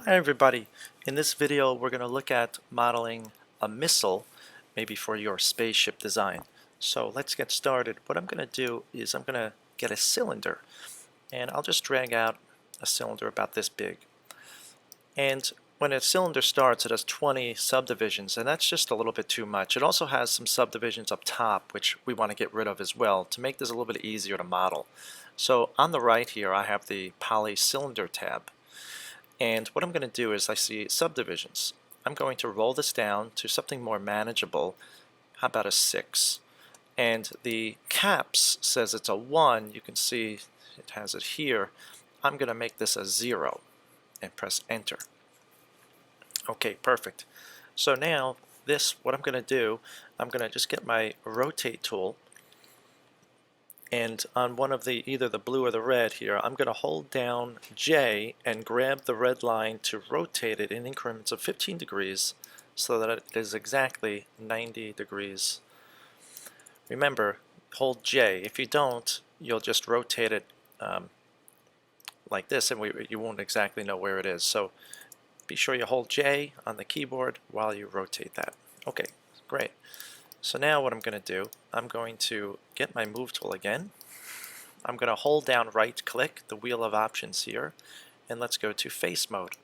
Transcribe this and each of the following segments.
Hi everybody. In this video we're going to look at modeling a missile, maybe for your spaceship design. So let's get started. What I'm going to do is I'm going to get a cylinder, and I'll just drag out a cylinder about this big. And when a cylinder starts, it has 20 subdivisions, and that's just a little bit too much. It also has some subdivisions up top which we want to get rid of as well to make this a little bit easier to model. So on the right here I have the poly cylinder tab. And what I'm going to do is I see subdivisions. I'm going to roll this down to something more manageable. How about a 6? And the caps says it's a 1. You can see it has it here. I'm going to make this a 0 and press enter. Okay, perfect. So now this, what I'm going to do, I'm going to just get my rotate tool, and on one of the either the blue or the red here, I'm going to hold down J and grab the red line to rotate it in increments of 15 degrees so that it is exactly 90 degrees. Remember, hold J. If you don't, you'll just rotate it like this, and you won't exactly know where it is. So be sure you hold J on the keyboard while you rotate that. Okay, great. So now what I'm going to do, I'm going to get my move tool again. I'm going to hold down right click, the wheel of options here, and let's go to face mode.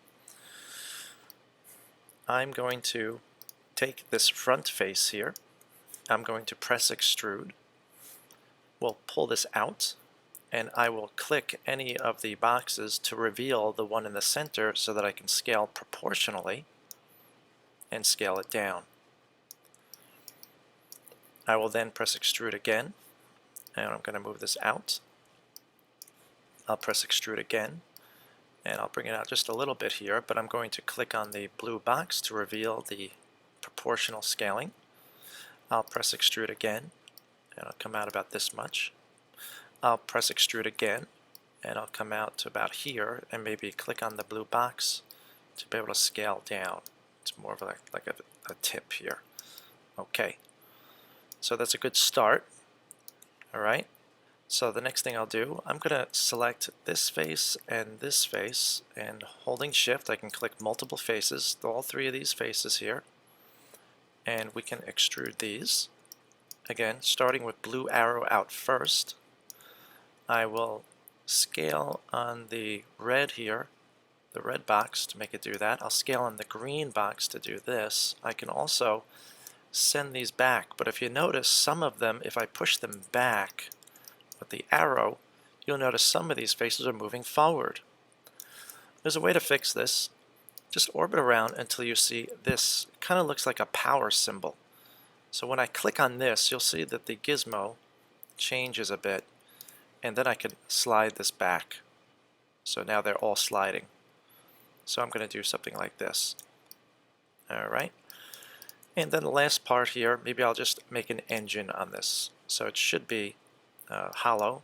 I'm going to take this front face here. I'm going to press extrude. We'll pull this out, and I will click any of the boxes to reveal the one in the center so that I can scale proportionally and scale it down. I will then press extrude again, and I'm going to move this out. I'll press extrude again, and I'll bring it out just a little bit here, but I'm going to click on the blue box to reveal the proportional scaling. I'll press extrude again, and I'll come out about this much. I'll press extrude again, and I'll come out to about here, and maybe click on the blue box to be able to scale down. It's more of like a tip here. Okay. So that's a good start. Alright, so the next thing I'll do, I'm going to select this face, and holding shift I can click multiple faces, all three of these faces here, and we can extrude these. Again, starting with blue arrow out first, I will scale on the red here, the red box, to make it do that. I'll scale on the green box to do this. I can also send these back, but if you notice, some of them, if I push them back with the arrow, you'll notice some of these faces are moving forward. There's a way to fix this. Just orbit around until you see this. It kind of looks like a power symbol. So when I click on this, you'll see that the gizmo changes a bit, and then I can slide this back. So now they're all sliding. So I'm going to do something like this. Alright. And then the last part here, maybe I'll just make an engine on this. So it should be hollow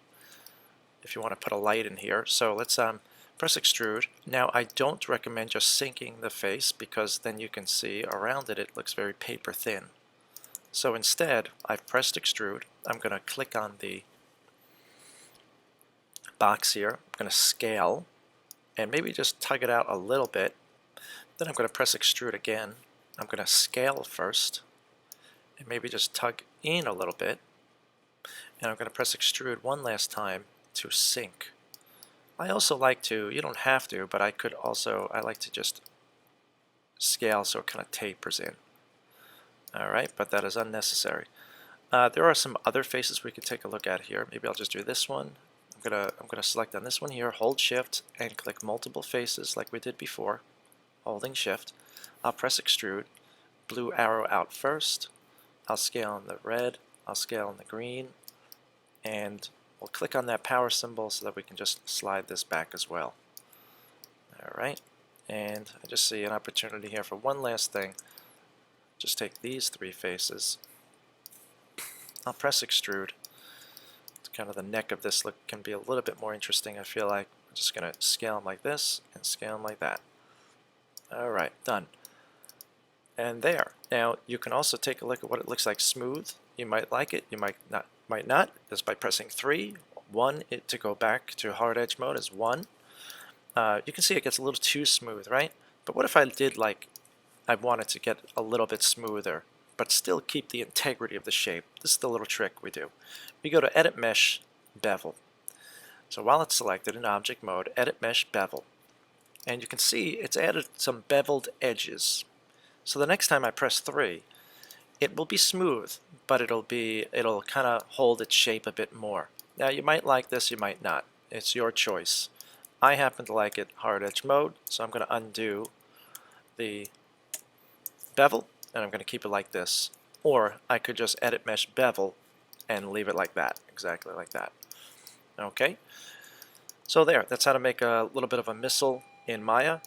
if you want to put a light in here. So let's press extrude. Now I don't recommend just sinking the face, because then you can see around it looks very paper thin. So instead, I've pressed extrude. I'm going to click on the box here. I'm going to scale and maybe just tug it out a little bit. Then I'm going to press extrude again. I'm going to scale first and maybe just tug in a little bit, and I'm going to press extrude one last time to sink. I also like to, you don't have to, but I like to just scale so it kind of tapers in. Alright, but that is unnecessary. There are some other faces we could take a look at here. Maybe I'll just do this one. I'm gonna select on this one here, hold shift and click multiple faces like we did before, holding shift. I'll press extrude, blue arrow out first, I'll scale on the red, I'll scale on the green, and we'll click on that power symbol so that we can just slide this back as well. Alright, and I just see an opportunity here for one last thing. Just take these three faces, I'll press extrude. It's kind of the neck of this look can be a little bit more interesting, I feel like. I'm just going to scale them like this and scale them like that. Alright, done. And there. Now you can also take a look at what it looks like smooth. You might like it, you might not. Just by pressing 3. 1 to go back to hard edge mode is 1. You can see it gets a little too smooth, right? But what if I did like I wanted to get a little bit smoother, but still keep the integrity of the shape? This is the little trick we do. We go to Edit Mesh, Bevel. So while it's selected in Object Mode, Edit Mesh, Bevel. And you can see it's added some beveled edges. So the next time I press 3, it will be smooth, but it'll kind of hold its shape a bit more. Now you might like this, you might not. It's your choice. I happen to like it hard edge mode, so I'm going to undo the bevel and I'm going to keep it like this. Or I could just edit mesh bevel and leave it like that, exactly like that. Okay, so there, that's how to make a little bit of a missile in Maya,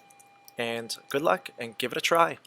and good luck and give it a try.